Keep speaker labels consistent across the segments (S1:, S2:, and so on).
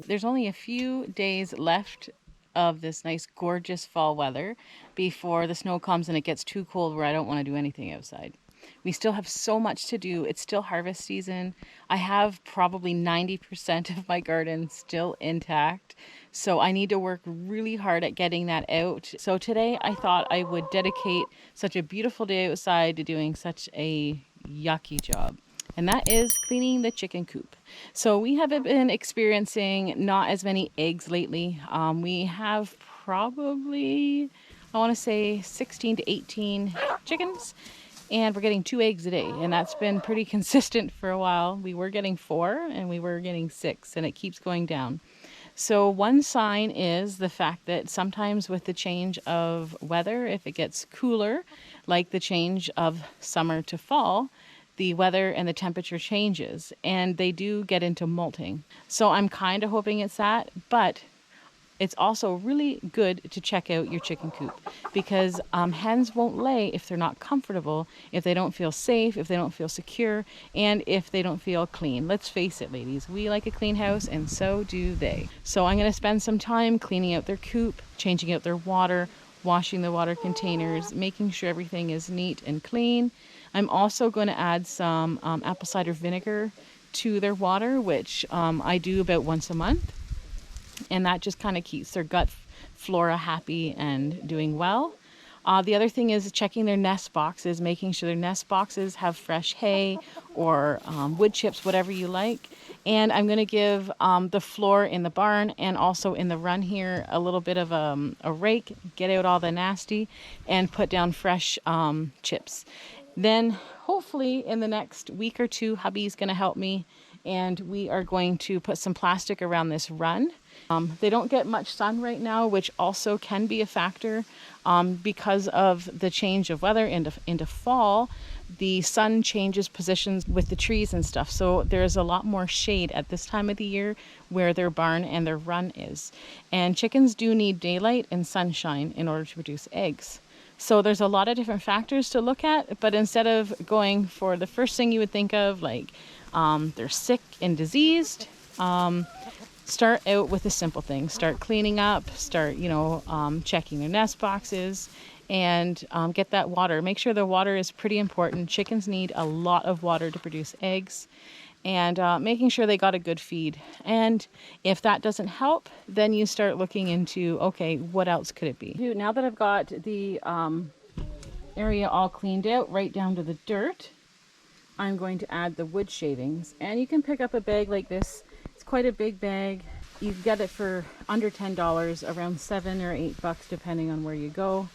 S1: There's only a few days left of this nice, gorgeous fall weather before the snow comes and it gets too cold where I don't want to do anything outside. We still have so much to do. It's still harvest season. I have probably 90% of my garden still intact. So I need to work really hard at getting that out. So today I thought I would dedicate such a beautiful day outside to doing such a yucky job. And that is cleaning the chicken coop. So we have been experiencing not as many eggs lately. We have probably, I want to say 16 to 18 chickens. And we're getting 2 eggs a day, and that's been pretty consistent for a while. We were getting 4 and we were getting 6, and it keeps going down. So one sign is the fact that sometimes with the change of weather, if it gets cooler, like the change of summer to fall, the weather and the temperature changes and they do get into molting. So I'm kind of hoping it's that, but it's also really good to check out your chicken coop because hens won't lay if they're not comfortable, if they don't feel safe, if they don't feel secure, and if they don't feel clean. Let's face it, ladies, we like a clean house and so do they. So I'm going to spend some time cleaning out their coop, changing out their water, washing the water containers, making sure everything is neat and clean. I'm also going to add some apple cider vinegar to their water, which I do about once a month. And that just kind of keeps their gut flora happy and doing well. The other thing is checking their nest boxes, making sure their nest boxes have fresh hay or wood chips, whatever you like. And I'm going to give the floor in the barn and also in the run here a little bit of a rake, get out all the nasty, and put down fresh chips. Then hopefully in the next week or two, hubby's going to help me, and we are going to put some plastic around this run. They don't get much sun right now, which also can be a factor because of the change of weather into fall. The sun changes positions with the trees and stuff, so there's a lot more shade at this time of the year where their barn and their run is. And chickens do need daylight and sunshine in order to produce eggs. So there's a lot of different factors to look at, but instead of going for the first thing you would think of, like they're sick and diseased, start out with the simple things. Start cleaning up, start, checking their nest boxes, and get that water. Make sure the water is pretty important. Chickens need a lot of water to produce eggs, and making sure they got a good feed. And if that doesn't help, then you start looking into, okay, what else could it be? Now that I've got the area all cleaned out, right down to the dirt, I'm going to add the wood shavings. And you can pick up a bag like this. It's quite a big bag. You get it for under $10, around $7 or $8, depending on where you go.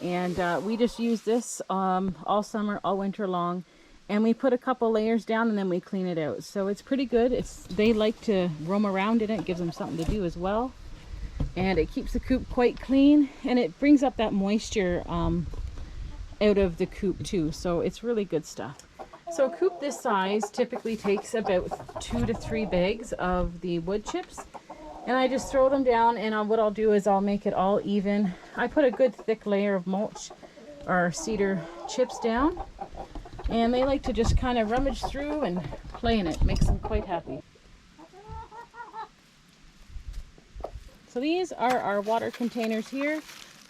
S1: And we just use this all summer, all winter long. And we put a couple layers down and then we clean it out. So it's pretty good. They like to roam around in it. It gives them something to do as well. And it keeps the coop quite clean. And it brings up that moisture out of the coop too. So it's really good stuff. So a coop this size typically takes about 2 to 3 bags of the wood chips. And I just throw them down, and what I'll do is I'll make it all even. I put a good thick layer of mulch or cedar chips down. And they like to just kind of rummage through and play in it. Makes them quite happy. So these are our water containers here.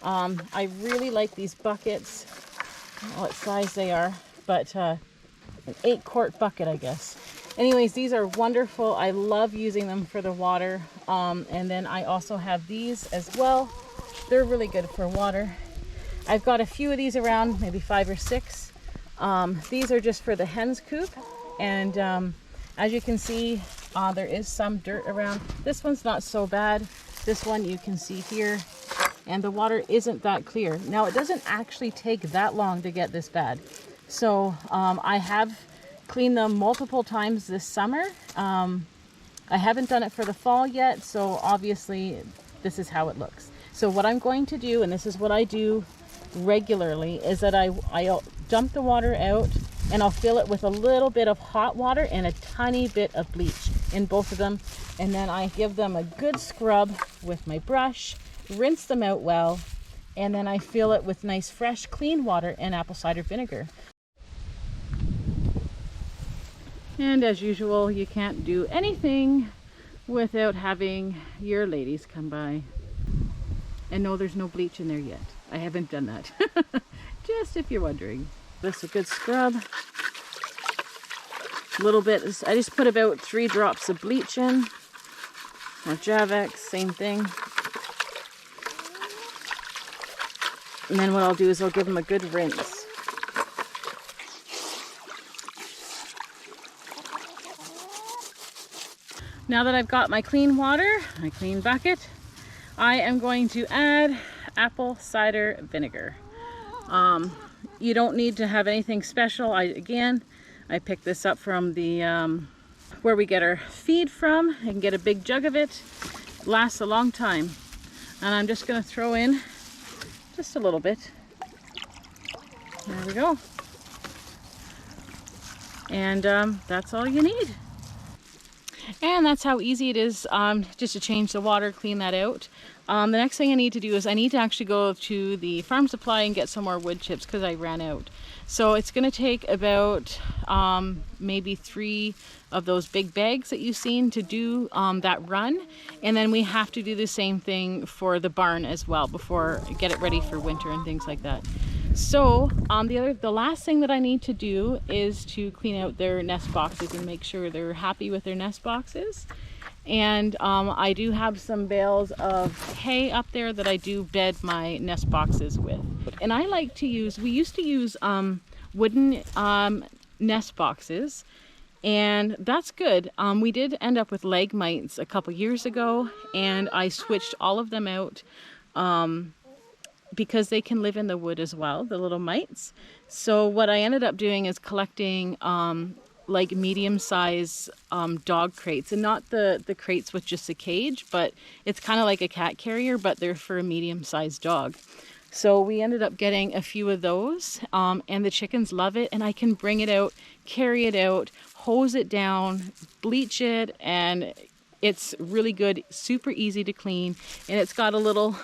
S1: I really like these buckets. I don't know what size they are, but an 8-quart bucket, I guess. Anyways, these are wonderful. I love using them for the water. And then I also have these as well. They're really good for water. I've got a few of these around, maybe 5 or 6. These are just for the hens coop, and as you can see, there is some dirt around. This one's not so bad. This one you can see here, and the water isn't that clear. Now, it doesn't actually take that long to get this bad. So I have cleaned them multiple times this summer. I haven't done it for the fall yet, so obviously this is how it looks. So what I'm going to do, and this is what I do regularly, is that I'll dump the water out and I'll fill it with a little bit of hot water and a tiny bit of bleach in both of them, and then I give them a good scrub with my brush, rinse them out well, and then I fill it with nice fresh clean water and apple cider vinegar. And as usual, you can't do anything without having your ladies come by. And no, there's no bleach in there yet. I haven't done that. Just if you're wondering. This is a good scrub. A little bit, I just put about 3 drops of bleach in. Or Javex, same thing. And then what I'll do is I'll give them a good rinse. Now that I've got my clean water, my clean bucket, I am going to add apple cider vinegar. You don't need to have anything special. I picked this up from the where we get our feed from. I can get a big jug of it. It lasts a long time. And I'm just going to throw in just a little bit. There we go. And that's all you need. And that's how easy it is just to change the water, clean that out. The next thing I need to do is I need to actually go to the farm supply and get some more wood chips because I ran out. So it's going to take about maybe 3 of those big bags that you've seen to do that run. And then we have to do the same thing for the barn as well before get it ready for winter and things like that. So the last thing that I need to do is to clean out their nest boxes and make sure they're happy with their nest boxes. And I do have some bales of hay up there that I do bed my nest boxes with. And I like to use, we used to use wooden nest boxes, and that's good. We did end up with leg mites a couple years ago, and I switched all of them out because they can live in the wood as well, the little mites. So what I ended up doing is collecting like medium-size dog crates, and not the crates with just a cage, but it's kind of like a cat carrier, but they're for a medium-sized dog. So we ended up getting a few of those, and the chickens love it, and I can bring it out, carry it out, hose it down, bleach it, and it's really good, super easy to clean. And it's got a little,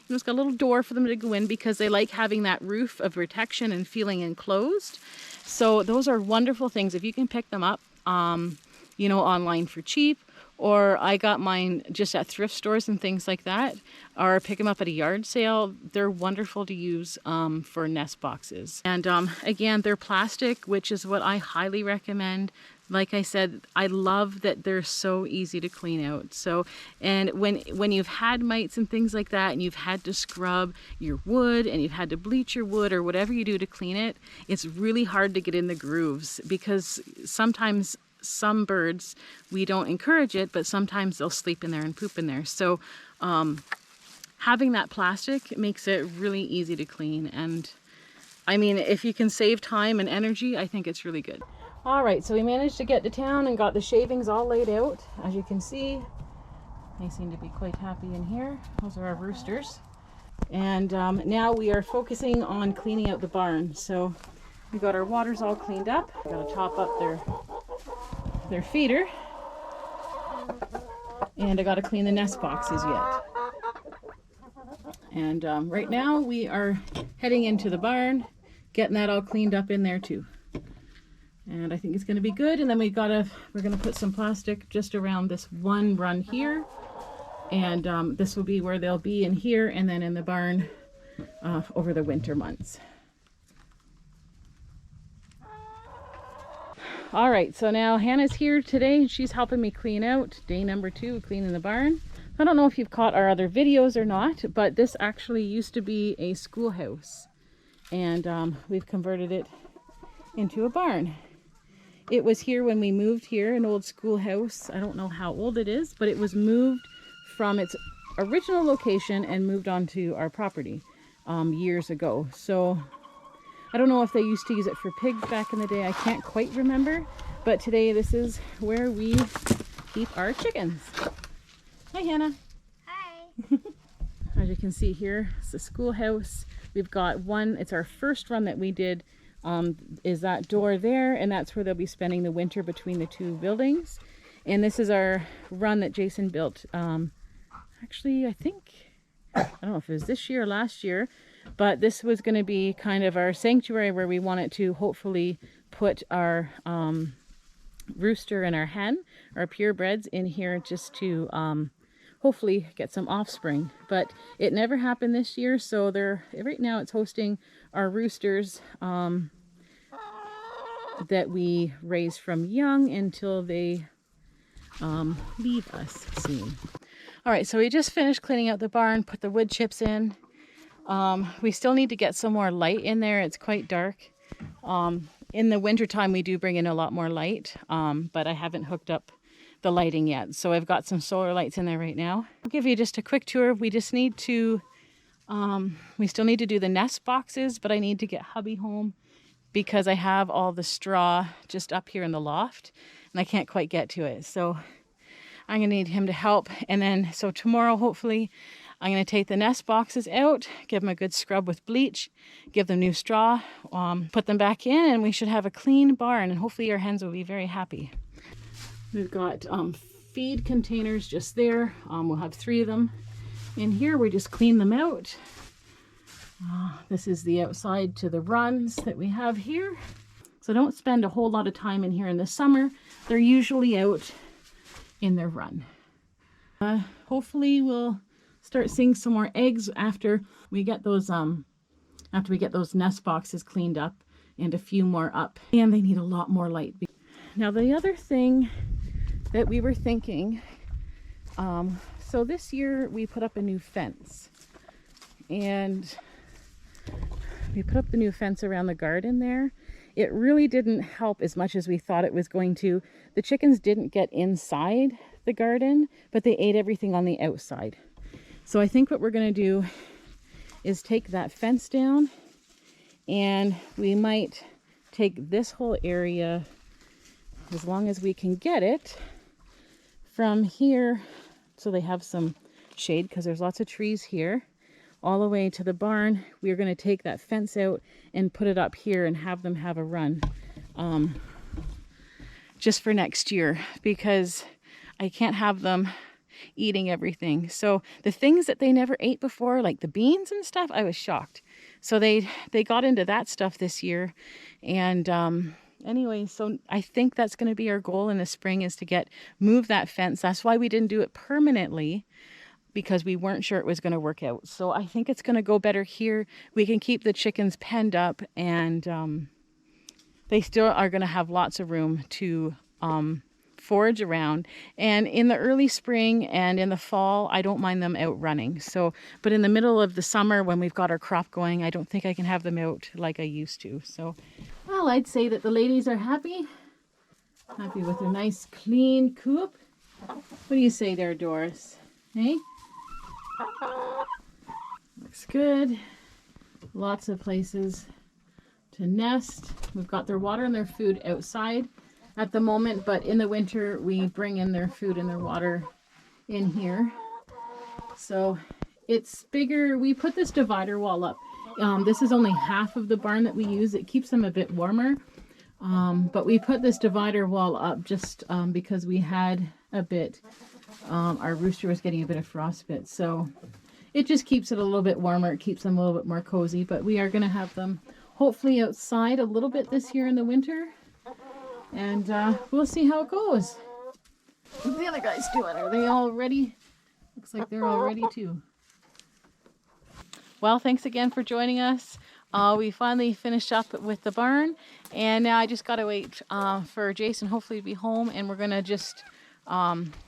S1: it's got a little door for them to go in because they like having that roof of protection and feeling enclosed. So those are wonderful things. If you can pick them up, you know, online for cheap, or I got mine just at thrift stores and things like that, or pick them up at a yard sale. They're wonderful to use for nest boxes. And again, they're plastic, which is what I highly recommend. Like I said, I love that they're so easy to clean out. So, and when you've had mites and things like that, and you've had to scrub your wood, and you've had to bleach your wood, or whatever you do to clean it, it's really hard to get in the grooves, because sometimes some birds, we don't encourage it, but sometimes they'll sleep in there and poop in there. So having that plastic makes it really easy to clean. And I mean, if you can save time and energy, I think it's really good. All right, so we managed to get to town and got the shavings all laid out. As you can see, they seem to be quite happy in here. Those are our roosters. And now we are focusing on cleaning out the barn. So we got our waters all cleaned up. We got to top up their feeder. And I got to clean the nest boxes yet. And right now we are heading into the barn, getting that all cleaned up in there too. And I think it's going to be good. And then we're going to put some plastic just around this one run here. And this will be where they'll be, in here and then in the barn over the winter months. All right, so now Hannah's here today. She's helping me clean out day number 2, cleaning the barn. I don't know if you've caught our other videos or not, but this actually used to be a schoolhouse. And we've converted it into a barn. It was here when we moved here, an old schoolhouse. I don't know how old it is, but it was moved from its original location and moved onto our property years ago. So I don't know if they used to use it for pigs back in the day. I can't quite remember. But today this is where we keep our chickens. Hi, Hannah.
S2: Hi.
S1: As you can see here, it's the schoolhouse. We've got one, it's our first run that we did, is that door there, and that's where they'll be spending the winter between the 2 buildings. And this is our run that Jason built. Actually, I don't know if it was this year or last year, but this was going to be kind of our sanctuary where we wanted to hopefully put our rooster and our hen. our purebreds in here just to hopefully get some offspring. But it never happened this year, so right now it's hosting our roosters that we raise from young until they leave us soon. All right, so we just finished cleaning out the barn, put the wood chips in. We still need to get some more light in there. It's quite dark. In the wintertime, we do bring in a lot more light, but I haven't hooked up the lighting yet. So I've got some solar lights in there right now. I'll give you just a quick tour. We just need to, we still need to do the nest boxes, but I need to get hubby home because I have all the straw just up here in the loft and I can't quite get to it. So I'm gonna need him to help. And then, so tomorrow, hopefully, I'm gonna take the nest boxes out, give them a good scrub with bleach, give them new straw, put them back in, and we should have a clean barn, and hopefully our hens will be very happy. We've got feed containers just there. We'll have 3 of them. In here, we just clean them out. This is the outside to the runs that we have here. So don't spend a whole lot of time in here in the summer. They're usually out in their run. Hopefully we'll start seeing some more eggs after we get those nest boxes cleaned up and a few more up. And they need a lot more light. Now the other thing that we were thinking, so this year we put up a new fence, and we put up the new fence around the garden there. It really didn't help as much as we thought it was going to. The chickens didn't get inside the garden, but they ate everything on the outside. So I think what we're going to do is take that fence down, and we might take this whole area, as long as we can get it, from here, so they have some shade because there's lots of trees here, all the way to the barn. We're going to take that fence out and put it up here and have them have a run just for next year, because I can't have them eating everything. So the things that they never ate before, like the beans and stuff, I was shocked. So they got into that stuff this year. And anyway, so I think that's going to be our goal in the spring, is to move that fence. That's why we didn't do it permanently, because we weren't sure it was going to work out. So I think it's going to go better here. We can keep the chickens penned up, and they still are going to have lots of room to forage around. And in the early spring and in the fall, I don't mind them out running. So, but in the middle of the summer, when we've got our crop going, I don't think I can have them out like I used to. So, well, I'd say that the ladies are happy with a nice clean coop. What do you say there, Doris? Hey? Looks good. Lots of places to nest. We've got their water and their food outside at the moment, but in the winter we bring in their food and their water in here. So it's bigger. We put this divider wall up. This is only half of the barn that we use. It keeps them a bit warmer. But we put this divider wall up just because we had a bit, our rooster was getting a bit of frostbite. So it just keeps it a little bit warmer. It keeps them a little bit more cozy, but we are going to have them hopefully outside a little bit this year in the winter. And we'll see how it goes. What's the other guys doing? Are they all ready? Looks like they're all ready too. Well, thanks again for joining us. We finally finished up with the barn, and now I just got to wait for Jason hopefully to be home, and we're going to just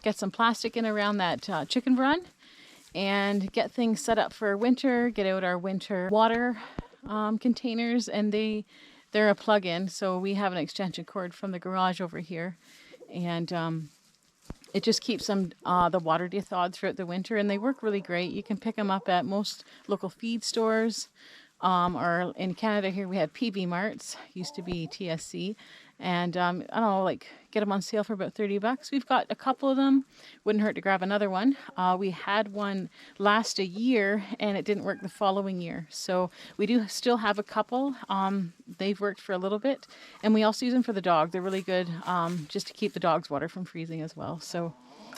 S1: get some plastic in around that chicken run and get things set up for winter, get out our winter water containers, and they're a plug-in, so we have an extension cord from the garage over here, and it just keeps them the water thawed throughout the winter, and they work really great. You can pick them up at most local feed stores, or in Canada here we have PB Marts, used to be TSC, and I don't know, like get them on sale for about $30. We've got a couple of them. Wouldn't hurt to grab another one. We had one last a year and it didn't work the following year. So we do still have a couple. They've worked for a little bit, and we also use them for the dog. They're really good just to keep the dog's water from freezing as well. So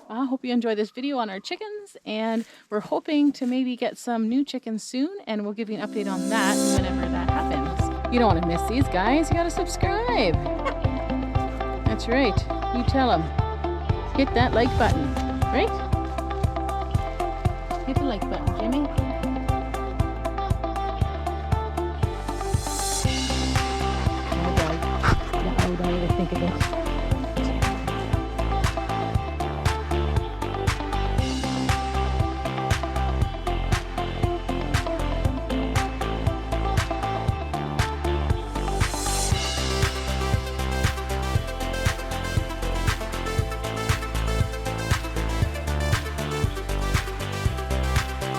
S1: I hope you enjoy this video on our chickens, and we're hoping to maybe get some new chickens soon, and we'll give you an update on that whenever that happens. You don't want to miss these guys. You got to subscribe. That's right. You tell them. Hit that like button, right? Hit the like button, Jimmy.